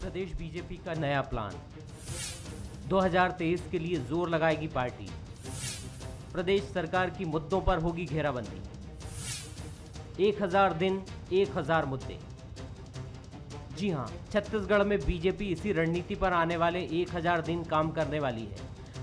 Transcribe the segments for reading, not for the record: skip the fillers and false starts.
प्रदेश BJP का नया plan. 2023 के लिए जोर लगाएगी पार्टी। प्रदेश सरकार की मुद्दों पर होगी घेराबंदी। 1000 दिन 1000 मुद्दे। जी हां, छत्तीसगढ़ में बीजेपी इसी रणनीति पर आने वाले 1000 दिन काम करने वाली है,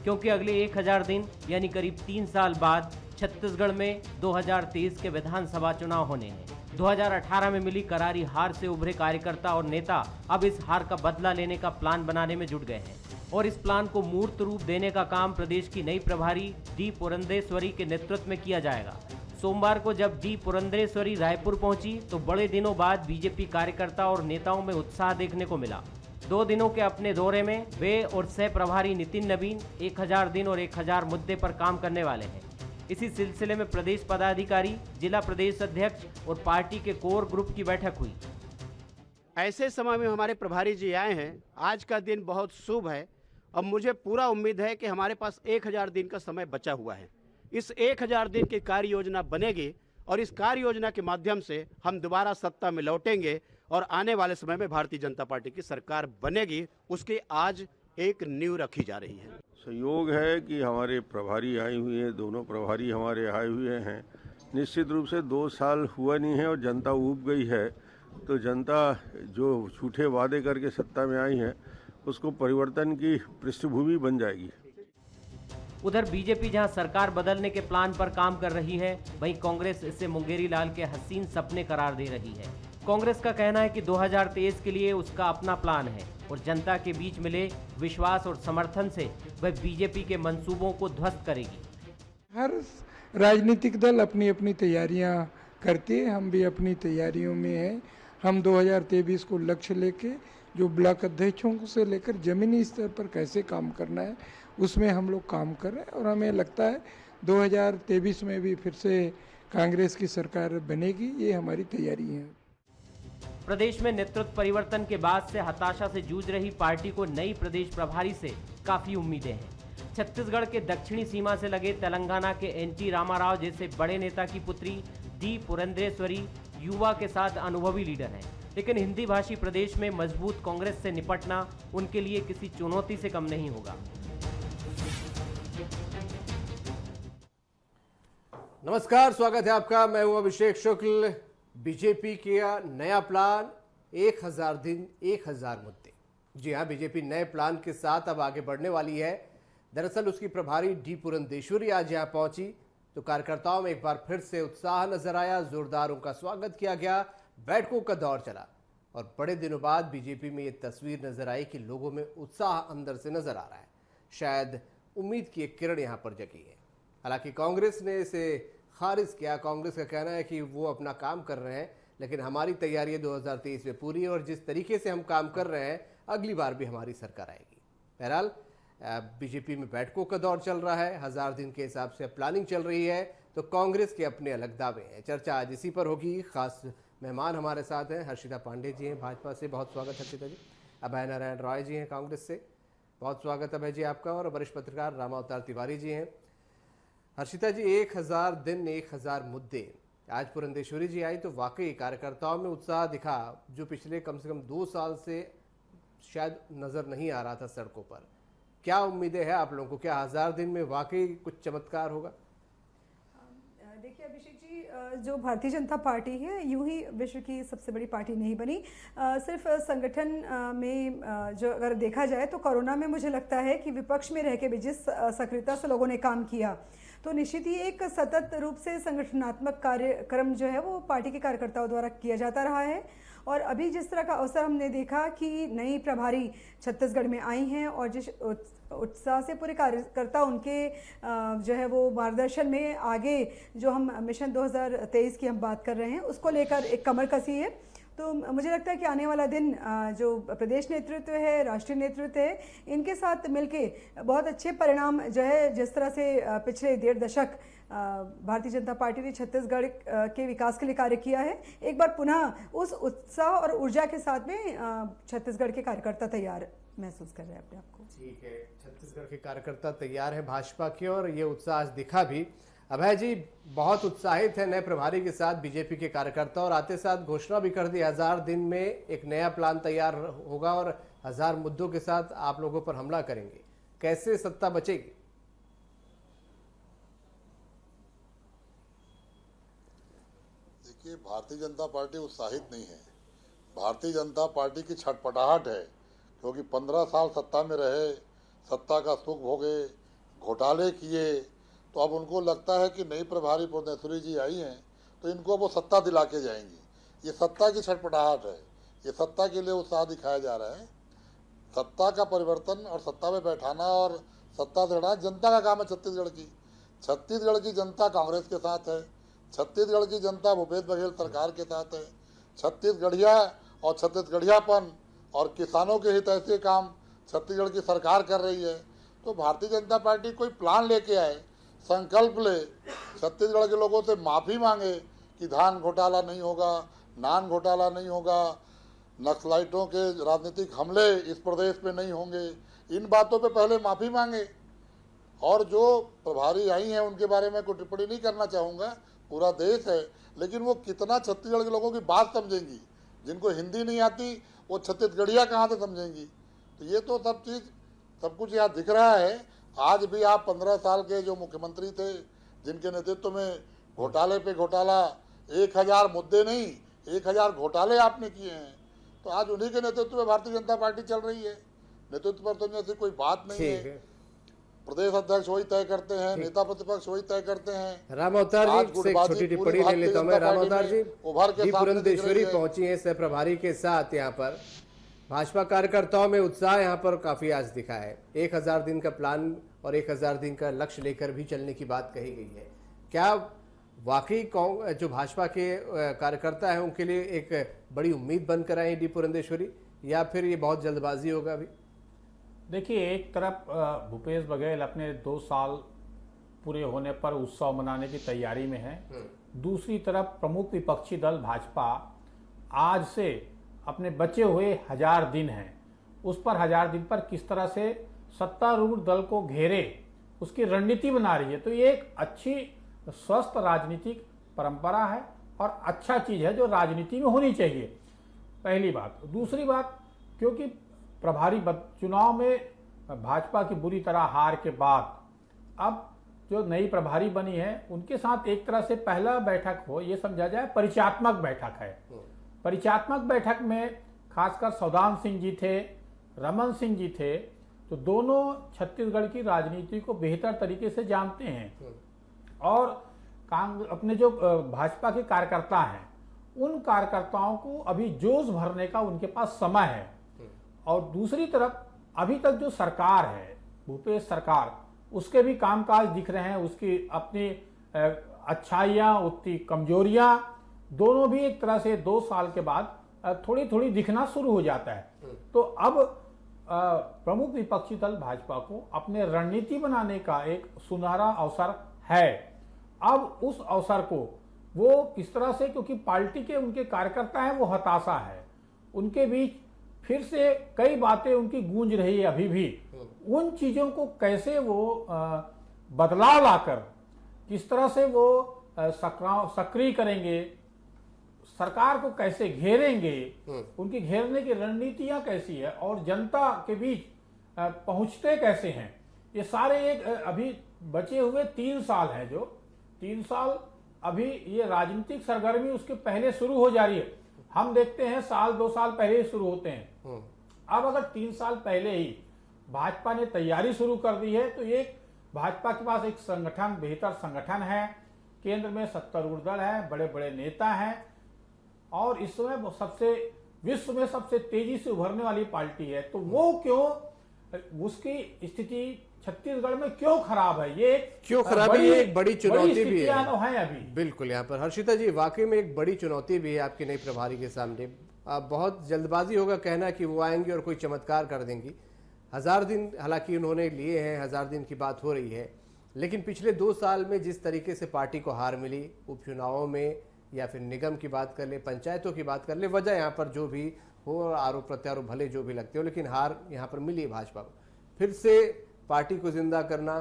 क्योंकि अगले 1000 दिन यानी करीब 3 साल बाद छत्तीसगढ़ में 2023 के विधानसभा चुनाव होने हैं। 2018 में मिली करारी हार से उभरे कार्यकर्ता और नेता अब इस हार का बदला लेने का प्लान बनाने में जुट गए हैं और इस प्लान को मूर्त रूप देने का काम प्रदेश की नई प्रभारी डी पुरंदेश्वरी के नेतृत्व में किया जाएगा। सोमवार को जब डी पुरंदेश्वरी रायपुर पहुंची तो बड़े दिनों बाद बीजेपी कार्यकर्ता और नेताओं में उत्साह देखने को मिला। 2 दिनों के अपने दौरे में वे और सह प्रभारी नितिन नवीन 1000 दिन और 1000 मुद्दे पर काम करने वाले हैं। इसी सिलसिले में प्रदेश पदाधिकारी, जिला प्रदेश अध्यक्ष और पार्टी के कोर ग्रुप की बैठक हुई। ऐसे समय में हमारे प्रभारी जी आए हैं। आज का दिन बहुत शुभ है और मुझे पूरा उम्मीद है कि हमारे पास 1000 दिन का समय बचा हुआ है। इस 1000 दिन की कार्य योजना बनेगी और इस कार्य योजना के माध्यम से हम दोबारा सत्ता में लौटेंगे और आने वाले समय में भारतीय जनता पार्टी की सरकार बनेगी। उसकी आज एक नींव रखी जा रही है। संयोग है कि हमारे प्रभारी आए हुए हैं, दोनों प्रभारी हमारे आए हुए हैं। निश्चित रूप से 2 साल हुआ नहीं है और जनता ऊब गई है, तो जनता जो झूठे वादे करके सत्ता में आई है उसको परिवर्तन की पृष्ठभूमि बन जाएगी। उधर बीजेपी जहां सरकार बदलने के प्लान पर काम कर रही है, वहीं कांग्रेस इसे मुंगेरी लाल के हसीन सपने करार दे रही है। कांग्रेस का कहना है कि 2023 के लिए उसका अपना प्लान है और जनता के बीच मिले विश्वास और समर्थन से वह बीजेपी के मंसूबों को ध्वस्त करेगी। हर राजनीतिक दल अपनी अपनी तैयारियां करती है, हम भी अपनी तैयारियों में हैं। हम 2023 को लक्ष्य लेके जो ब्लॉक अध्यक्षों से लेकर जमीनी स्तर पर कैसे काम करना है उसमें हम लोग काम कर रहे हैं और हमें लगता है 2023 में भी फिर से कांग्रेस की सरकार बनेगी, ये हमारी तैयारी है। प्रदेश में नेतृत्व परिवर्तन के बाद से हताशा से जूझ रही पार्टी को नई प्रदेश प्रभारी से काफी उम्मीदें हैं। छत्तीसगढ़ के दक्षिणी सीमा से लगे तेलंगाना के एनटी रामाराव जैसे बड़े नेता की पुत्री डी पुरंदेश्वरी युवा के साथ अनुभवी लीडर हैं, लेकिन हिंदी भाषी प्रदेश में मजबूत कांग्रेस से निपटना उनके लिए किसी चुनौती से कम नहीं होगा। नमस्कार, स्वागत है आपका। मैं हूं अभिषेक शुक्ल। बीजेपी का नया प्लान 1000 दिन 1000 मुद्दे। जी हां, बीजेपी नए प्लान के साथ अब आगे बढ़ने वाली है। दरअसल उसकी प्रभारी डी पुरंदेश्वरी आज यहां पहुंची तो कार्यकर्ताओं में एक बार फिर से उत्साह नजर आया। जोरदार उनका स्वागत किया गया, बैठकों का दौर चला और बड़े दिनों बाद बीजेपी में ये तस्वीर नजर आई कि लोगों में उत्साह अंदर से नजर आ रहा है। शायद उम्मीद की एक किरण यहां पर जगी है। हालांकि कांग्रेस ने इसे खारिज किया। कांग्रेस का कहना है कि वो अपना काम कर रहे हैं, लेकिन हमारी तैयारी 2023 में पूरी है और जिस तरीके से हम काम कर रहे हैं अगली बार भी हमारी सरकार आएगी। बहरहाल बीजेपी में बैठकों का दौर चल रहा है। 1000 दिन के हिसाब से प्लानिंग चल रही है तो कांग्रेस के अपने अलग दावे हैं। चर्चा आज इसी पर होगी। खास मेहमान हमारे साथ हैं। हर्षिता पांडे जी हैं भाजपा से, बहुत स्वागत हर्षिता जी। अभय नारायण रॉय जी हैं कांग्रेस से, बहुत स्वागत अभय जी आपका। और वरिष्ठ पत्रकार रामावतार तिवारी जी हैं। हर्षिता जी, 1000 दिन 1000 मुद्दे, आज पुरंदेश्वरी जी आई तो वाकई कार्यकर्ताओं में उत्साह दिखा जो पिछले कम से कम 2 साल से शायद नजर नहीं आ रहा था सड़कों पर। क्या उम्मीदें हैं आप लोगों को? क्या 1000 दिन में वाकई कुछ चमत्कार होगा? देखिए अभिषेक जी, जो भारतीय जनता पार्टी है यूं ही विश्व की सबसे बड़ी पार्टी नहीं बनी। सिर्फ संगठन में जो अगर देखा जाए तो कोरोना में मुझे लगता है कि विपक्ष में रह के भी जिस सक्रियता से लोगों ने काम किया तो निश्चित ही एक सतत रूप से संगठनात्मक कार्यक्रम जो है वो पार्टी के कार्यकर्ताओं द्वारा किया जाता रहा है। और अभी जिस तरह का अवसर हमने देखा कि नई प्रभारी छत्तीसगढ़ में आई हैं और जिस उत्साह से पूरे कार्यकर्ता उनके जो है वो मार्गदर्शन में आगे जो हम मिशन 2023 की हम बात कर रहे हैं उसको लेकर एक कमर कसी है। तो मुझे लगता है कि आने वाला दिन जो प्रदेश नेतृत्व है, राष्ट्रीय नेतृत्व है, इनके साथ मिलके बहुत अच्छे परिणाम जो है, जिस तरह से पिछले 1.5 दशक भारतीय जनता पार्टी ने छत्तीसगढ़ के विकास के लिए कार्य किया है, एक बार पुनः उस उत्साह और ऊर्जा के साथ में छत्तीसगढ़ के कार्यकर्ता तैयार महसूस कर रहे हैं अपने आप को। ठीक है, छत्तीसगढ़ के कार्यकर्ता तैयार हैं भाजपा के और ये उत्साह आज दिखा भी। अभय जी, बहुत उत्साहित है नए प्रभारी के साथ बीजेपी के कार्यकर्ता, और आते साथ घोषणा भी कर दी 1000 दिन में एक नया प्लान तैयार होगा और 1000 मुद्दों के साथ आप लोगों पर हमला करेंगे। कैसे सत्ता बचेगी? देखिए, भारतीय जनता पार्टी उत्साहित नहीं है। भारतीय जनता पार्टी की छटपटाहट है, क्योंकि 15 साल सत्ता में रहे, सत्ता का सुख भोगे, घोटाले किए, तो अब उनको लगता है कि नई प्रभारी पुरंदेश्वरी जी आई हैं तो इनको वो सत्ता दिला के जाएंगी। ये सत्ता की छटपटाहट है, ये सत्ता के लिए उत्साह दिखाया जा रहा है। सत्ता का परिवर्तन और सत्ता में बैठाना और सत्ता से हटाना जनता का काम है। छत्तीसगढ़ की जनता कांग्रेस के साथ है, छत्तीसगढ़ की जनता भूपेश बघेल सरकार के साथ है। छत्तीसगढ़िया और छत्तीसगढ़ियापन और किसानों के हित ऐसे काम छत्तीसगढ़ की सरकार कर रही है। तो भारतीय जनता पार्टी कोई प्लान लेके आए, संकल्प ले, छत्तीसगढ़ के लोगों से माफ़ी मांगे कि धान घोटाला नहीं होगा, नान घोटाला नहीं होगा, नक्सलाइटों के राजनीतिक हमले इस प्रदेश पे नहीं होंगे, इन बातों पे पहले माफ़ी मांगे। और जो प्रभारी आई हैं उनके बारे में कोई टिप्पणी नहीं करना चाहूँगा, पूरा देश है, लेकिन वो कितना छत्तीसगढ़ के लोगों की बात समझेंगी। जिनको हिंदी नहीं आती वो छत्तीसगढ़िया कहाँ से समझेंगी। तो ये तो सब कुछ यहाँ दिख रहा है। आज भी आप 15 साल के जो मुख्यमंत्री थे, जिनके नेतृत्व में घोटाले पे घोटाला, 1000 मुद्दे नहीं 1000 घोटाले आपने किए हैं, तो आज उन्हीं के नेतृत्व में भारतीय जनता पार्टी चल रही है। नेतृत्व पर तो ऐसी कोई बात नहीं है। प्रदेश अध्यक्ष वही तय करते हैं, नेता प्रतिपक्ष वही तय करते हैं। राम अवतार जी से एक छोटी टिप्पणी ले लेता हूं मैं। राम अवतार जी, पुरंदेश्वरी पहुंची है सह प्रभारी के साथ यहाँ पर। भाजपा कार्यकर्ताओं में उत्साह यहाँ पर काफी आज दिखा है। 1000 दिन का प्लान और 1000 दिन का लक्ष्य लेकर भी चलने की बात कही गई है। क्या वाकई जो भाजपा के कार्यकर्ता है उनके लिए एक बड़ी उम्मीद बनकर आई डी पुरंदेश्वरी, या फिर ये बहुत जल्दबाजी होगा अभी? देखिए, एक तरफ भूपेश बघेल अपने 2 साल पूरे होने पर उत्सव मनाने की तैयारी में है, दूसरी तरफ प्रमुख विपक्षी दल भाजपा आज से अपने बचे हुए 1000 दिन हैं, उस पर 1000 दिन पर किस तरह से सत्तारूढ़ दल को घेरे उसकी रणनीति बना रही है। तो ये एक अच्छी स्वस्थ राजनीतिक परंपरा है और अच्छा चीज है जो राजनीति में होनी चाहिए, पहली बात। दूसरी बात, क्योंकि प्रभारी चुनाव में भाजपा की बुरी तरह हार के बाद अब जो नई प्रभारी बनी है उनके साथ एक तरह से पहला बैठक हो, ये समझा जाए परिचयात्मक बैठक है। परिचयात्मक बैठक में खासकर सौदान सिंह जी थे, रमन सिंह जी थे, तो दोनों छत्तीसगढ़ की राजनीति को बेहतर तरीके से जानते हैं और अपने जो भाजपा के कार्यकर्ता हैं उन कार्यकर्ताओं को अभी जोश भरने का उनके पास समय है। और दूसरी तरफ अभी तक जो सरकार है, भूपेश सरकार, उसके भी कामकाज दिख रहे हैं, उसकी अपनी अच्छाइयाँ, उसकी कमजोरियाँ दोनों भी एक तरह से 2 साल के बाद थोड़ी थोड़ी दिखना शुरू हो जाता है। तो अब प्रमुख विपक्षी दल भाजपा को अपने रणनीति बनाने का एक सुनहरा अवसर है। अब उस अवसर को वो किस तरह से, क्योंकि पार्टी के उनके कार्यकर्ता हैं वो हताशा है, उनके बीच फिर से कई बातें उनकी गूंज रही है अभी भी, उन चीजों को कैसे वो बदलाव लाकर किस तरह से वो सक्रिय करेंगे, सरकार को कैसे घेरेंगे, उनकी घेरने की रणनीतियां कैसी है और जनता के बीच पहुंचते कैसे हैं, ये सारे एक अभी बचे हुए 3 साल हैं, जो 3 साल अभी ये राजनीतिक सरगर्मी उसके पहले शुरू हो जा रही है। हम देखते हैं 1-2 साल पहले ही शुरू होते हैं। अब अगर 3 साल पहले ही भाजपा ने तैयारी शुरू कर दी है तो ये भाजपा के पास एक संगठन, बेहतर संगठन है, केंद्र में सत्तारूढ़ दल है, बड़े बड़े नेता हैं और इस समय विश्व में सबसे तेजी से उभरने वाली पार्टी है। तो वो क्यों, उसकी स्थिति छत्तीसगढ़ में क्यों खराब है, ये क्यों खराब है, ये एक बड़ी चुनौती भी है अभी। बिल्कुल, यहाँ पर हर्षिता जी वाकई में एक बड़ी चुनौती भी है आपके नई प्रभारी के सामने। बहुत जल्दबाजी होगा कहना कि वो आएंगे और कोई चमत्कार कर देंगी। 1000 दिन हालांकि उन्होंने लिए हैं, 1000 दिन की बात हो रही है, लेकिन पिछले 2 साल में जिस तरीके से पार्टी को हार मिली उपचुनावों में, या फिर निगम की बात कर ले, पंचायतों की बात कर ले, वजह यहाँ पर जो भी हो, आरोप प्रत्यारोप भले जो भी लगते हो, लेकिन हार यहाँ पर मिली है भाजपा को। फिर से पार्टी को जिंदा करना,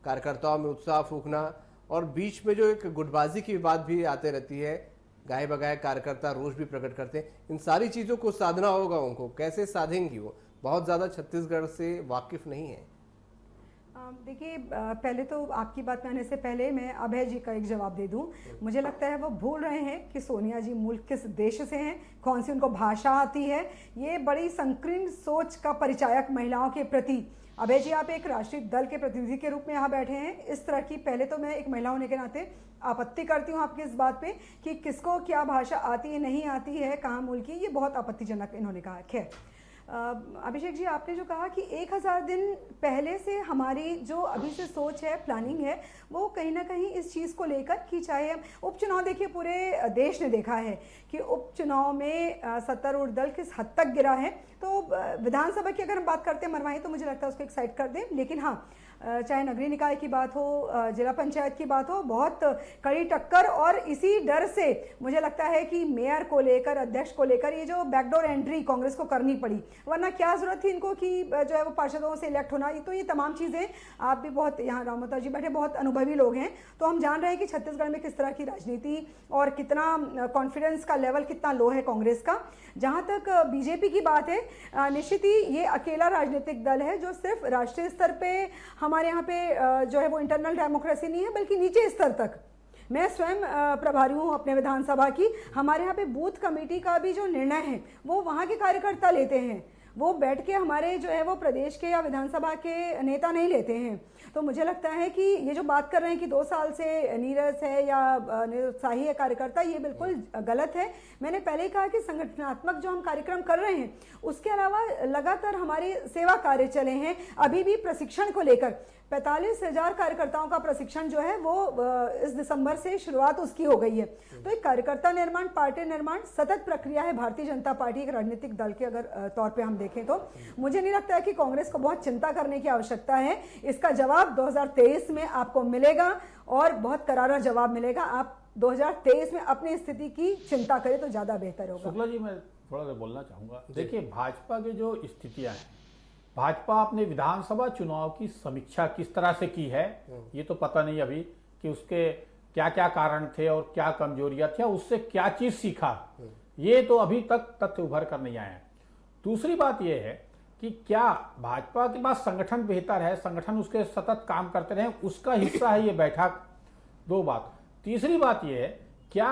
कार्यकर्ताओं में उत्साह फूंकना और बीच में जो एक गुटबाजी की बात भी आते रहती है, गाय बगाए कार्यकर्ता रोष भी प्रकट करते हैं, इन सारी चीज़ों को साधना होगा उनको, कैसे साधेंगी वो? बहुत ज़्यादा छत्तीसगढ़ से वाकिफ नहीं है। देखिए, पहले तो आपकी बात में आने से पहले मैं अभय जी का एक जवाब दे दूं। मुझे लगता है वो भूल रहे हैं कि सोनिया जी मूल किस देश से हैं, कौन सी उनको भाषा आती है। ये बड़ी संकीर्ण सोच का परिचायक महिलाओं के प्रति। अभय जी, आप एक राष्ट्रीय दल के प्रतिनिधि के रूप में यहाँ बैठे हैं, इस तरह की पहले तो मैं एक महिला होने के नाते आपत्ति करती हूँ आपकी इस बात पे कि किसको क्या भाषा आती है नहीं आती है, कहाँ मूल की, ये बहुत आपत्तिजनक इन्होंने कहा। खैर, अभिषेक जी, आपने जो कहा कि 1000 दिन पहले से हमारी जो अभी से सोच है, प्लानिंग है, वो कहीं ना कहीं इस चीज़ को लेकर कि चाहे उपचुनाव, देखिए पूरे देश ने देखा है कि उपचुनाव में सत्तारूढ़ दल किस हद तक गिरा है। तो विधानसभा की अगर हम बात करते हैं मरवाही, तो मुझे लगता है उसको एक साइड कर दें, लेकिन हाँ, चाहे नगरीय निकाय की बात हो, जिला पंचायत की बात हो, बहुत कड़ी टक्कर। और इसी डर से मुझे लगता है कि मेयर को लेकर, अध्यक्ष को लेकर ये जो बैकडोर एंट्री कांग्रेस को करनी पड़ी, वरना क्या जरूरत थी इनको कि जो है वो पार्षदों से इलेक्ट होना। तो ये तमाम चीज़ें, आप भी बहुत यहाँ रामवता जी बैठे बहुत अनुभवी लोग हैं, तो हम जान रहे हैं कि छत्तीसगढ़ में किस तरह की राजनीति और कितना कॉन्फिडेंस का लेवल कितना लो है कांग्रेस का। जहाँ तक बीजेपी की बात है, निश्चित ही ये अकेला राजनीतिक दल है जो सिर्फ राष्ट्रीय स्तर पे, हमारे यहाँ पे जो है वो इंटरनल डेमोक्रेसी नहीं है, बल्कि नीचे स्तर तक। मैं स्वयं प्रभारी हूँ अपने विधानसभा की, हमारे यहाँ पे बूथ कमेटी का भी जो निर्णय है वो वहाँ के कार्यकर्ता लेते हैं, वो बैठ के हमारे जो है वो प्रदेश के या विधानसभा के नेता नहीं लेते हैं। तो मुझे लगता है कि ये जो बात कर रहे हैं कि 2 साल से नीरस है या निरुत्साही है कार्यकर्ता, ये बिल्कुल गलत है। मैंने पहले ही कहा कि संगठनात्मक जो हम कार्यक्रम कर रहे हैं, उसके अलावा लगातार हमारे सेवा कार्य चले हैं। अभी भी प्रशिक्षण को लेकर 45,000 कार्यकर्ताओं का प्रशिक्षण जो है वो इस दिसंबर से शुरुआत उसकी हो गई है। तो एक कार्यकर्ता निर्माण, पार्टी निर्माण सतत प्रक्रिया है भारतीय जनता पार्टी एक राजनीतिक दल के अगर तौर पे हम देखें तो मुझे नहीं लगता है कि कांग्रेस को बहुत चिंता करने की आवश्यकता है। इसका जवाब 2023 में आपको मिलेगा और बहुत करारा जवाब मिलेगा। आप 2023 में अपनी स्थिति की चिंता करें तो ज्यादा बेहतर होगा। शुक्ला जी, मैं थोड़ा सा बोलना चाहूंगा। देखिए, भाजपा की जो स्थितियां हैं, भाजपा अपने विधानसभा चुनाव की समीक्षा किस तरह से की है, ये तो पता नहीं अभी कि उसके क्या क्या कारण थे और क्या कमजोरियां थी, उससे क्या चीज सीखा, ये तो अभी तक तथ्य उभर कर नहीं आए हैं। दूसरी बात यह है कि क्या भाजपा के पास संगठन बेहतर है, संगठन उसके सतत काम करते रहे, उसका हिस्सा है ये बैठक। 2 बात। तीसरी बात यह है, क्या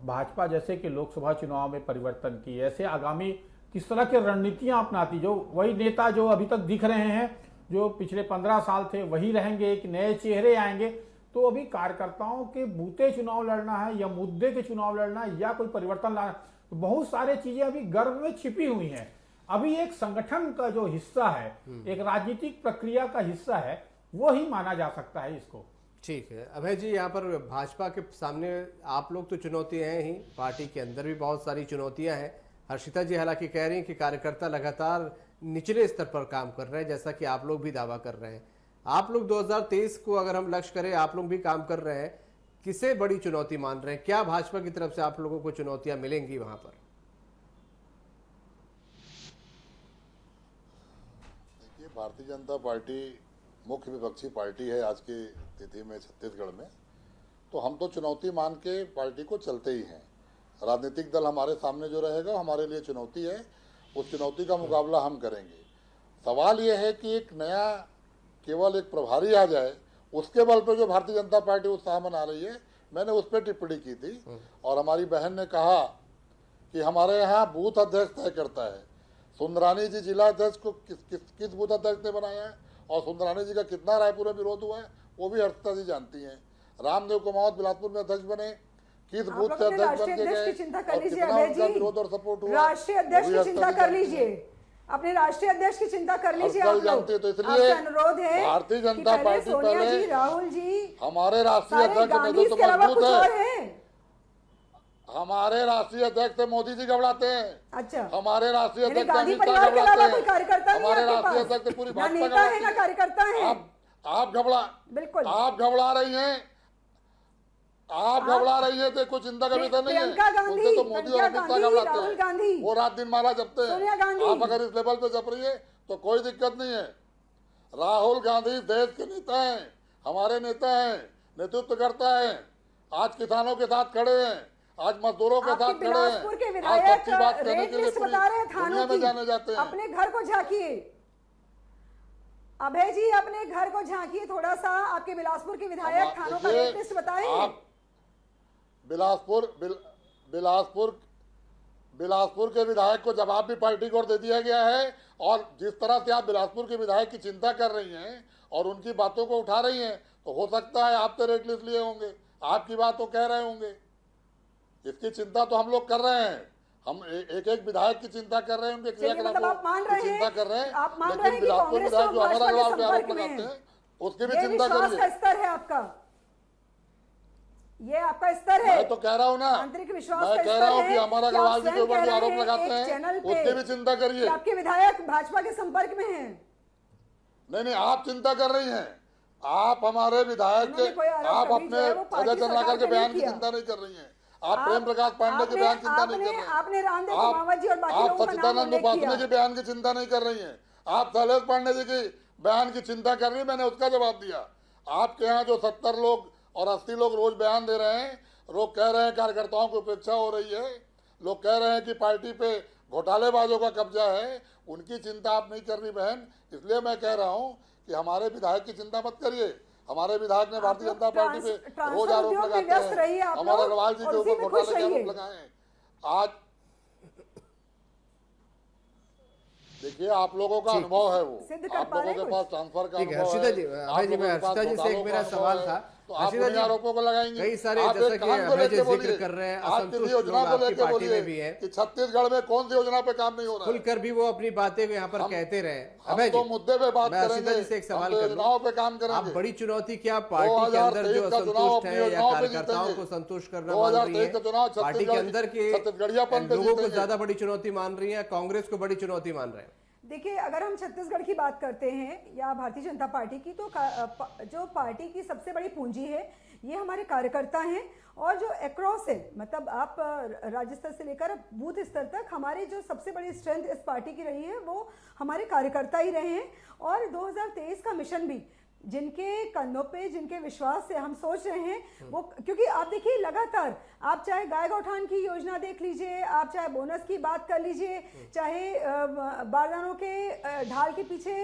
भाजपा जैसे कि लोकसभा चुनाव में परिवर्तन की, ऐसे आगामी किस तरह की रणनीतियां अपनाती, जो वही नेता जो अभी तक दिख रहे हैं, जो पिछले 15 साल थे वही रहेंगे कि नए चेहरे आएंगे? तो अभी कार्यकर्ताओं के बूते चुनाव लड़ना है या मुद्दे के चुनाव लड़ना है या कोई परिवर्तन लाना, तो बहुत सारे चीजें अभी गर्भ में छिपी हुई हैं। अभी एक संगठन का जो हिस्सा है, एक राजनीतिक प्रक्रिया का हिस्सा है, वो ही माना जा सकता है इसको। ठीक है अभय जी, यहाँ पर भाजपा के सामने आप लोग तो चुनौतियां हैं ही, पार्टी के अंदर भी बहुत सारी चुनौतियां हैं। हर्षिता जी हालांकि कह रही हैं कि कार्यकर्ता लगातार निचले स्तर पर काम कर रहे हैं, जैसा कि आप लोग भी दावा कर रहे हैं। आप लोग 2023 को अगर हम लक्ष्य करें, आप लोग भी काम कर रहे हैं, किसे बड़ी चुनौती मान रहे हैं? क्या भाजपा की तरफ से आप लोगों को चुनौतियां मिलेंगी वहां पर? देखिए, भारतीय जनता पार्टी मुख्य विपक्षी पार्टी है आज की स्थिति में छत्तीसगढ़ में, तो हम तो चुनौती मान के पार्टी को चलते ही हैं। राजनीतिक दल हमारे सामने जो रहेगा हमारे लिए चुनौती है, उस चुनौती का मुकाबला हम करेंगे। सवाल ये है कि एक नया केवल एक प्रभारी आ जाए, उसके बल पर जो भारतीय जनता पार्टी उत्साह मना रही है, मैंने उस पर टिप्पणी की थी और हमारी बहन ने कहा कि हमारे यहाँ बूथ अध्यक्ष तय करता है। सुंदरानी जी जिला अध्यक्ष को किस बूथ अध्यक्ष ने बनाया है और सुंदरानी जी का कितना रायपुर में विरोध हुआ है वो भी हर्षिता जी जानती हैं। रामदेव कुमावत बिलासपुर में अध्यक्ष बने, किस बूथ से अध्यक्ष बन के गए और कितना उनका विरोध और सपोर्ट हुआ, राष्ट्रीय अध्यक्ष की चिंता कर लीजिए, अपने राष्ट्रीय अध्यक्ष की चिंता कर लीजिए। आप जानते हैं, तो इसलिए अनुरोध है भारतीय जनता पार्टी पहले राहुल जी हमारे राष्ट्रीय अध्यक्ष तो मजबूत है, हमारे राष्ट्रीय अध्यक्ष मोदी जी घबराते हैं। अच्छा, हमारे राष्ट्रीय अध्यक्ष अमित शाह घबराते हैं, हमारे राष्ट्रीय अध्यक्ष पूरी भाजपा का कार्यकर्ता है। आप घबरा, बिल्कुल आप घबरा रही हैं, आप घबरा रही है, तो कुछ चिंता का विषय नहीं है। उनसे तो मोदी और अमित शाह घबराते हैं, वो रात दिन माला जपते हैं। आप अगर इस लेवल पे जप रही है तो कोई दिक्कत नहीं है। राहुल गांधी देश के नेता हैं, हमारे नेता हैं, नेतृत्व करता है। आज किसानों के साथ खड़े हैं, आज मजदूरों के साथ खड़े बिलासपुर के हैं, आज विधायक सच्ची बात करने रेट के लिए लिस्ट पूरी बता रहे हैं थानों दुनिया में की। जाने जाते हैं। अपने घर को झांकिए अभय जी, अपने घर को झांकिए थोड़ा सा। आपके बिलासपुर के विधायक थानों का रेट लिस्ट बताएं। आप बिलासपुर के विधायक को जवाब भी पार्टी को दे दिया गया है, और जिस तरह से आप बिलासपुर के विधायक की चिंता कर रही हैं और उनकी बातों को उठा रही हैं, तो हो सकता है आप तो रेट लिस्ट लिए होंगे, आपकी बात तो कह रहे होंगे। इसकी चिंता तो हम लोग कर रहे हैं, हम एक एक विधायक की चिंता कर रहे हैं, उनके मतलब आप मान रहे हैं, चिंता कर रहे हैं। आप मान रहे हैं लेकिन कि बिलासपुर कांग्रेस विधायक और जो अमर भाजपा के अग्रवाल पे आरोप संपर्क में लगाते है। हैं, उसकी भी ये चिंता विश्वास करिए। का स्तर है आपका, ये आपका स्तर है। मैं तो कह रहा हूँ ना, आंतरिक विश्वास मैं का कह रहा हूँ स्तर कि है। अमर क्या अग्रवाल आप जी के स्वयं ऊपर कह जो रहे आरोप हैं लगाते एक हैं, चैनल पे उसकी भी चिंता कि करिए। आपके विधायक भाजपा के संपर्क में हैं? नहीं, आप चिंता कर रही हैं। आप हमारे विधायक के, उन्होंने कोई आरोप आप कभी अपने जो है वो पार्टी अजय चंद्राकर सरकार के पे बयान नहीं की किया। चिंता नहीं कर रही हैं। आप प्रेम प्रकाश पांडे के बयान की चिंता नहीं कर रहे हैं। आपने रामदेव कुमावत जी और बाकी आप लोगों का नाम सच्चिदानंद उल्लेख उपासने किया। के बयान की चिंता नहीं कर रही हैं। आप शैलेश पांडे जी की बयान की चिंता कर रही हैं, मैंने उसका जवाब दिया। आपके यहाँ जो 70 लोग और 80 लोग रोज बयान दे रहे हैं, लोग कह रहे हैं कार्यकर्ताओं की उपेक्षा हो रही है, लोग कह रहे हैं कि पार्टी पे घोटालेबाजों का कब्जा है, उनकी चिंता आप नहीं कर रही बहन। इसलिए मैं कह रहा हूँ कि हमारे विधायक की चिंता मत करिए। हमारे विधायक ने भारतीय जनता पार्टी पे रोज आरोप लगाते हैं, अमर अग्रवाल जी के ऊपर घोटाले के आरोप लगाए हैं। आज देखिए, आप लोगों का अनुभव है, वो आप लोगों के पास ट्रांसफर का अनुभव है। हर्षिता जी, अभय जी, मैं हर्षिता जी से एक मेरा सवाल था। तो आप उन्हीं आरोपों को लगाएंगे। कई सारे आप जैसा एक कि काम को अभय जी लेके जिक्र बोलिए, कर रहे हैं, आप असंतुष्ट किसी योजना लोग को आपकी लेके पार्टी बोलिए में भी हैं। कि छत्तीसगढ़ में कौन सी योजना पे काम नहीं हो रहा है। खुलकर भी वो अपनी बातें को यहाँ पर कहते रहे। अभय तो जी, मुद्दे पे बात मैं हर्षिता करेंगे, जी से एक हम सवाल तो कर योजनाओं लूं। पे काम आप करेंगे। बड़ी चुनौती क्या पार्टी के अंदर जो 2023 का चुनाव असंतुष्ट अपनी है या योजनाओं पे कार्यकर्ताओं जीतेंगे। को संतुष्ट करना मान रही 2023 का चुनाव है, पार्टी के अंदर के छत्तीसगढ़ियापन पे लोगों को जीतेंगे। ज्यादा बड़ी चुनौती मान रही है, कांग्रेस को बड़ी चुनौती मान रहे हैं? देखिए, अगर हम छत्तीसगढ़ की बात करते हैं या भारतीय जनता पार्टी की, तो जो पार्टी की सबसे बड़ी पूंजी है ये हमारे कार्यकर्ता हैं, और जो अक्रॉस है, मतलब आप राज्य स्तर से लेकर बूथ स्तर तक हमारी जो सबसे बड़ी स्ट्रेंथ इस पार्टी की रही है वो हमारे कार्यकर्ता ही रहे हैं। और 2023 का मिशन भी जिनके कंधों पे, जिनके विश्वास से हम सोच रहे हैं वो, क्योंकि आप देखिए लगातार, आप चाहे गाय गौठान की योजना देख लीजिए, आप चाहे बोनस की बात कर लीजिए, चाहे बारदानों के ढाल के पीछे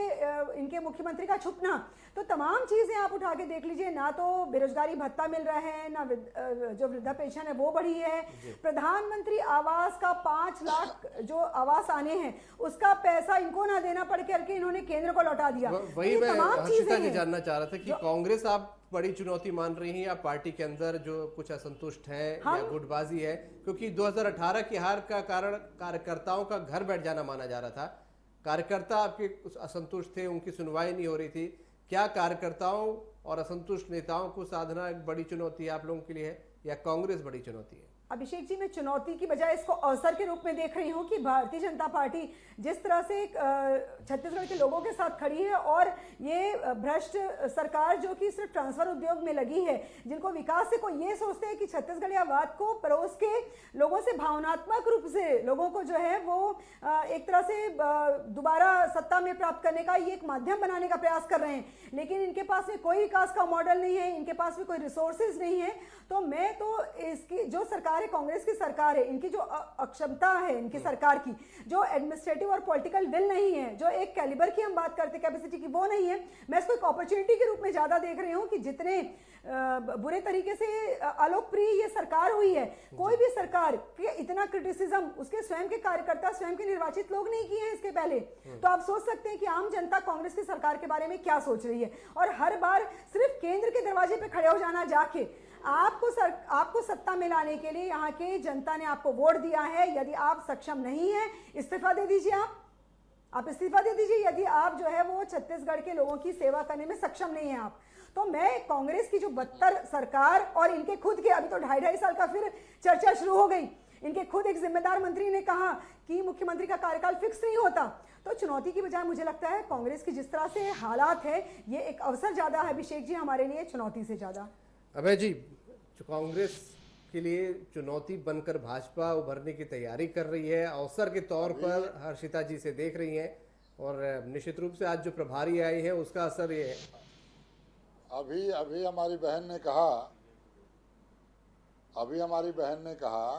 इनके मुख्यमंत्री का छुपना, तो तमाम चीज़ें आप उठा के देख लीजिए। ना तो बेरोजगारी भत्ता मिल रहा है, ना जो वृद्धा पेंशन है वो बढ़ी है, प्रधानमंत्री आवास का 5 लाख जो आवास आने हैं उसका पैसा इनको ना देना पड़ करके इन्होंने केंद्र को लौटा दिया। वही मैं हर्षिता जी हैं जानना चाह रहा था कि कांग्रेस आप बड़ी चुनौती मान रही हैं या पार्टी के अंदर जो कुछ असंतुष्ट है या गुटबाजी है? क्योंकि 2018 की हार का कारण कार्यकर्ताओं का घर बैठ जाना माना जा रहा था। कार्यकर्ता आपके असंतुष्ट थे, उनकी सुनवाई नहीं हो रही थी। क्या कार्यकर्ताओं और असंतुष्ट नेताओं को साधना एक बड़ी चुनौती आप लोगों के लिए है या कांग्रेस बड़ी चुनौती है? अभिषेक जी, मैं चुनौती की बजाय इसको अवसर के रूप में देख रही हूँ कि भारतीय जनता पार्टी जिस तरह से छत्तीसगढ़ के लोगों के साथ खड़ी है, और ये भ्रष्ट सरकार जो कि सिर्फ ट्रांसफर उद्योग में लगी है, जिनको विकास से कोई ये सोचते हैं कि छत्तीसगढ़ियावाद को परोस के लोगों से भावनात्मक रूप से लोगों को जो है वो एक तरह से दोबारा सत्ता में प्राप्त करने का ये एक माध्यम बनाने का प्रयास कर रहे हैं, लेकिन इनके पास में कोई विकास का मॉडल नहीं है, इनके पास में कोई रिसोर्सेज नहीं है। तो मैं तो इसकी जो सरकार है, कांग्रेस की सरकार है, इनकी जो अक्षमता है इनकी सरकार की, जो एडमिनिस्ट्रेटिव और पॉलिटिकल विल नहीं है, जो एक कैलिबर की हम बात करते कैपेसिटी की वो नहीं है, मैं इसको एक अपॉर्चुनिटी के रूप में ज्यादा देख रही हूँ कि जितने बुरे तरीके से अलोकप्रिय ये सरकार हुई है, कोई भी सरकार के इतना क्रिटिसिज्म उसके स्वयं के कार्यकर्ता, स्वयं के निर्वाचित लोग नहीं किए हैं इसके पहले। तो आप सोच सकते हैं कि आम जनता कांग्रेस की सरकार के बारे में क्या सोच रही है, और हर बार सिर्फ केंद्र के दरवाजे पे खड़े हो जाना जाके आपको सत्ता में लाने के लिए यहाँ के जनता ने आपको वोट दिया है। यदि आप सक्षम नहीं है, इस्तीफा दे दीजिए। आप इस्तीफा दे दीजिए यदि आप जो है वो छत्तीसगढ़ के लोगों की सेवा करने में सक्षम नहीं है आप। तो मैं कांग्रेस की जो 72 सरकार और इनके खुद के, अभी तो 2.5 साल का फिर चर्चा शुरू हो गई, इनके खुद एक जिम्मेदार मंत्री ने कहा कि मुख्यमंत्री का कार्यकाल फिक्स नहीं होता। तो चुनौती की बजाय मुझे लगता है कांग्रेस की जिस तरह से हालात है, ये एक अवसर ज्यादा है अभिषेक जी हमारे लिए, चुनौती से ज्यादा। अभय जी, कांग्रेस के लिए चुनौती बनकर भाजपा उभरने की तैयारी कर रही है, अवसर के तौर पर हर्षिता जी से देख रही हैं, और निश्चित रूप से आज जो प्रभारी आए हैं उसका असर ये है। अभी अभी हमारी बहन ने कहा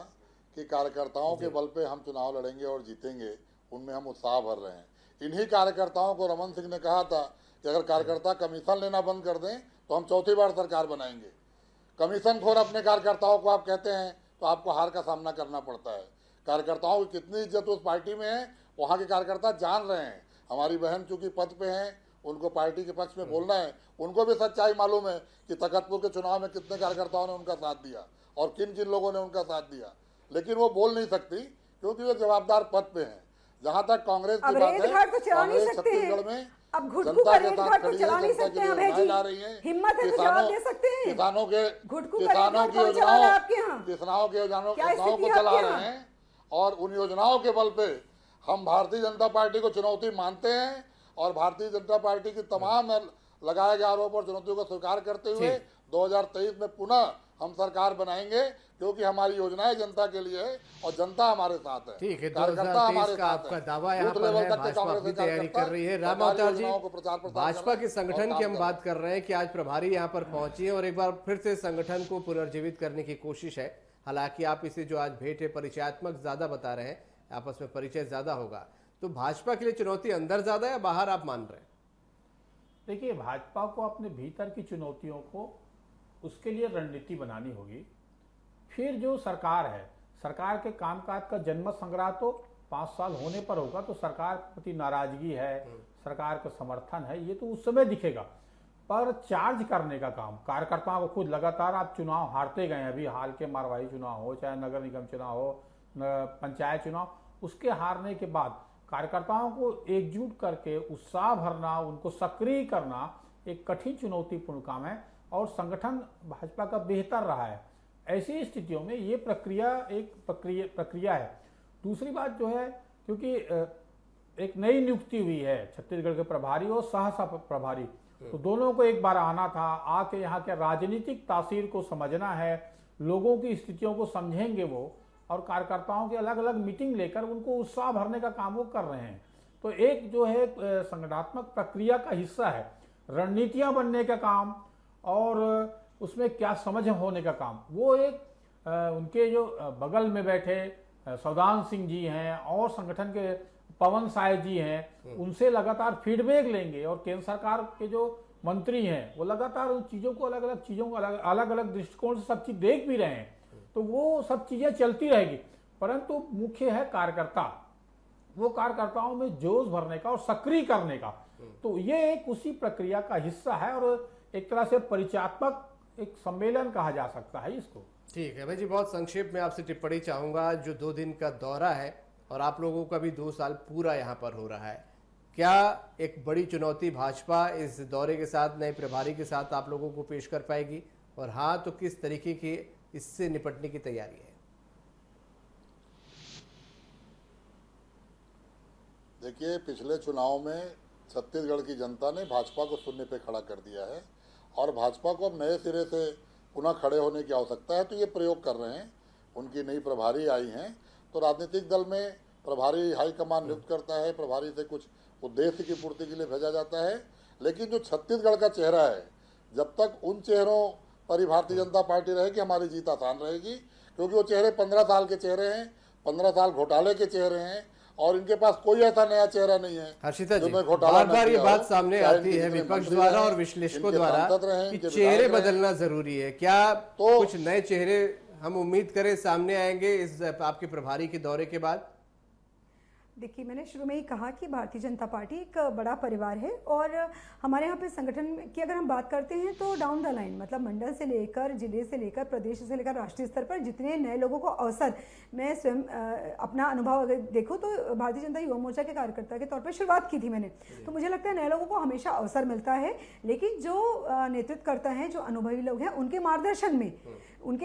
कि कार्यकर्ताओं के बल पे हम चुनाव लड़ेंगे और जीतेंगे, उनमें हम उत्साह भर रहे हैं। इन्हीं कार्यकर्ताओं को रमन सिंह ने कहा था कि अगर कार्यकर्ता कमीशन लेना बंद कर दें तो हम चौथी बार सरकार बनाएंगे। कमीशन खोर अपने कार्यकर्ताओं को आप कहते हैं तो आपको हार का सामना करना पड़ता है। कार्यकर्ताओं की कितनी इज्जत उस पार्टी में है, वहाँ के कार्यकर्ता जान रहे हैं। हमारी बहन चूंकि पद पे हैं, उनको पार्टी के पक्ष में बोलना है, उनको भी सच्चाई मालूम है कि तखतपुर के चुनाव में कितने कार्यकर्ताओं ने उनका साथ दिया और किन किन लोगों ने उनका साथ दिया, लेकिन वो बोल नहीं सकती क्योंकि वो जवाबदार पद पे हैं। जहाँ तक कांग्रेस की बात है, कांग्रेस छत्तीसगढ़ में जनता के साथ खड़ी है, जनता के लिए योजनाएं ला रही है। किसानों की योजनाओं को चला रहे हैं और उन योजनाओं के बल पे हम भारतीय जनता पार्टी को चुनौती मानते हैं और भारतीय जनता पार्टी की तमाम लगाए गए आरोप और चुनौतियों को स्वीकार करते हुए 2023 में पुनः हम सरकार बनाएंगे, क्योंकि हमारी योजनाएं जनता के लिए है और जनता हमारे साथ है। ठीक है, 2023 का आपका दावा यहाँ पर है, भाजपा अपनी तैयारी कर रही है। राम अवतार जी, भाजपा के संगठन की हम बात कर रहे हैं कि आज प्रभारी यहाँ पर पहुंची है और एक बार फिर से संगठन को पुनर्जीवित करने की कोशिश है। हालांकि आप इसे जो आज भेंट है परिचयात्मक ज्यादा बता रहे हैं, आपस में परिचय ज्यादा होगा, तो भाजपा के लिए चुनौती अंदर ज्यादा या बाहर आप मान रहे हैं? देखिए, भाजपा को अपने भीतर की चुनौतियों को उसके लिए रणनीति बनानी होगी। फिर जो सरकार है, सरकार के कामकाज का जन्म संग्रह तो 5 साल होने पर होगा, तो सरकार के प्रति नाराजगी है, सरकार का समर्थन है, ये तो उस समय दिखेगा। पर चार्ज करने का काम कार्यकर्ताओं को खुद लगातार, आप चुनाव हारते गए, अभी हाल के मारवाही चुनाव हो, चाहे नगर निगम चुनाव हो, पंचायत चुनाव, उसके हारने के बाद कार्यकर्ताओं को एकजुट करके उत्साह भरना, उनको सक्रिय करना एक कठिन चुनौतीपूर्ण काम है और संगठन भाजपा का बेहतर रहा है। ऐसी स्थितियों में ये प्रक्रिया एक प्रक्रिया है। दूसरी बात जो है, क्योंकि एक नई नियुक्ति हुई है छत्तीसगढ़ के प्रभारी और सह प्रभारी, तो दोनों को एक बार आना था, आके यहाँ के राजनीतिक तासीर को समझना है, लोगों की स्थितियों को समझेंगे वो, और कार्यकर्ताओं की अलग अलग मीटिंग लेकर उनको उत्साह भरने का काम वो कर रहे हैं। तो एक जो है संगठनात्मक प्रक्रिया का हिस्सा है, रणनीतियां बनने का काम और उसमें क्या समझ होने का काम, वो एक उनके जो बगल में बैठे सौदान सिंह जी हैं और संगठन के पवन साय जी हैं, उनसे लगातार फीडबैक लेंगे और केंद्र सरकार के जो मंत्री हैं वो लगातार उन चीज़ों को अलग अलग दृष्टिकोण से सब चीज़ देख भी रहे हैं, तो वो सब चीज़ें चलती रहेगी। परंतु मुख्य है कार्यकर्ता, वो कार्यकर्ताओं में जोश भरने का और सक्रिय करने का, तो ये एक उसी प्रक्रिया का हिस्सा है और एक तरह से परिचयात्मक एक सम्मेलन कहा जा सकता है इसको। ठीक है भाई जी, बहुत संक्षेप में आपसे टिप्पणी चाहूंगा। जो 2 दिन का दौरा है और आप लोगों का भी 2 साल पूरा यहाँ पर हो रहा है, क्या एक बड़ी चुनौती भाजपा इस दौरे के साथ, नए प्रभारी के साथ आप लोगों को पेश कर पाएगी, और हाँ तो किस तरीके की इससे निपटने की तैयारी है? देखिए, पिछले चुनाव में छत्तीसगढ़ की जनता ने भाजपा को शून्य पे खड़ा कर दिया है और भाजपा को अब नए सिरे से पुनः खड़े होने की आवश्यकता है, तो ये प्रयोग कर रहे हैं। उनकी नई प्रभारी आई हैं, तो राजनीतिक दल में प्रभारी हाईकमान नियुक्त करता है, प्रभारी से कुछ उद्देश्य की पूर्ति के लिए भेजा जाता है। लेकिन जो छत्तीसगढ़ का चेहरा है, जब तक उन चेहरों पर ही भारतीय जनता पार्टी रहेगी, हमारी जीत आसान रहेगी, क्योंकि वो चेहरे 15 साल के चेहरे हैं, 15 साल घोटाले के चेहरे हैं और इनके पास कोई ऐसा नया चेहरा नहीं है। हर्षिता जी, बार बार ये बात सामने आती है विपक्ष द्वारा और विश्लेषकों द्वारा कि चेहरे बदलना जरूरी है। क्या तो कुछ नए चेहरे हम उम्मीद करें सामने आएंगे इस आपके प्रभारी के दौरे के बाद? देखिए, मैंने शुरू में ही कहा कि भारतीय जनता पार्टी एक बड़ा परिवार है और हमारे यहाँ पे संगठन की अगर हम बात करते हैं तो डाउन द लाइन, मतलब मंडल से लेकर, जिले से लेकर, प्रदेश से लेकर राष्ट्रीय स्तर पर जितने नए लोगों को अवसर, मैं स्वयं अपना अनुभव अगर देखूँ तो भारतीय जनता युवा मोर्चा के कार्यकर्ता के तौर पर शुरुआत की थी मैंने, तो मुझे लगता है नए लोगों को हमेशा अवसर मिलता है, लेकिन जो नेतृत्व करता है, जो अनुभवी लोग हैं, उनके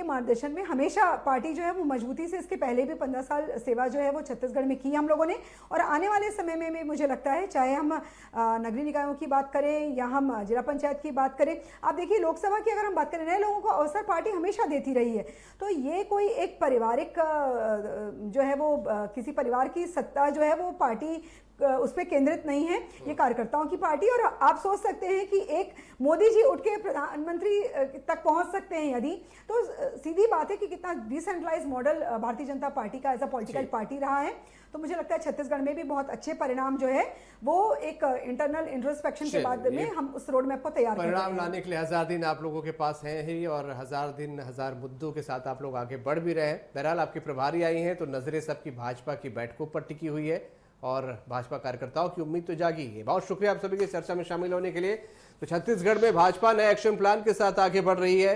मार्गदर्शन में हमेशा पार्टी जो है वो मजबूती से, इसके पहले भी 15 साल सेवा जो है वो छत्तीसगढ़ में की हम लोगों ने, और आने वाले समय में भी मुझे लगता है, चाहे हम नगरीय निकायों की बात करें या हम जिला पंचायत की बात करें, आप देखिए लोकसभा की अगर हम बात करें, नए लोगों को अवसर पार्टी हमेशा देती रही है। तो ये कोई एक पारिवारिक जो है वो किसी परिवार की सत्ता जो है वो पार्टी उस पर केंद्रित नहीं है, ये कार्यकर्ताओं की पार्टी। और आप सोच सकते हैं कि एक मोदी जी उठ के प्रधानमंत्री तक पहुंच सकते हैं यदि, तो सीधी बात है कि कितना decentralise model Bharatiya Janata party का एज अ पॉलिटिकल पार्टी रहा है। तो मुझे लगता है छत्तीसगढ़ में भी बहुत अच्छे परिणाम जो है वो एक इंटरनल इंट्रोस्पेक्शन के बाद में हम उस रोड मैप को तैयार कर रहे हैं। परिणाम लाने के लिए 1000 दिन आप लोगों के पास हैं ही, और 1000 दिन 1000 मुद्दों के साथ आप लोग आगे बढ़ भी रहे हैं। बहरहाल आपके प्रभारी आई हैं तो नजरें सबकी भाजपा की बैठकों पर टिकी हुई है और भाजपा कार्यकर्ताओं की उम्मीद तो जागी है। बहुत शुक्रिया आप सभी के चर्चा में शामिल होने के लिए। तो छत्तीसगढ़ में भाजपा नए एक्शन प्लान के साथ आगे बढ़ रही है।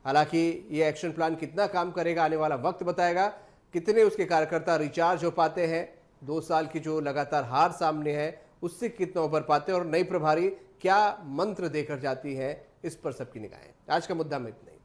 हालांकि ये एक्शन प्लान कितना काम करेगा आने वाला वक्त बताएगा, कितने उसके कार्यकर्ता रिचार्ज हो पाते हैं, 2 साल की जो लगातार हार सामने है उससे कितना उभर पाते हैं, और नई प्रभारी क्या मंत्र देकर जाती है, इस पर सबकी निगाहें। आज का मुद्दा में इतना ही।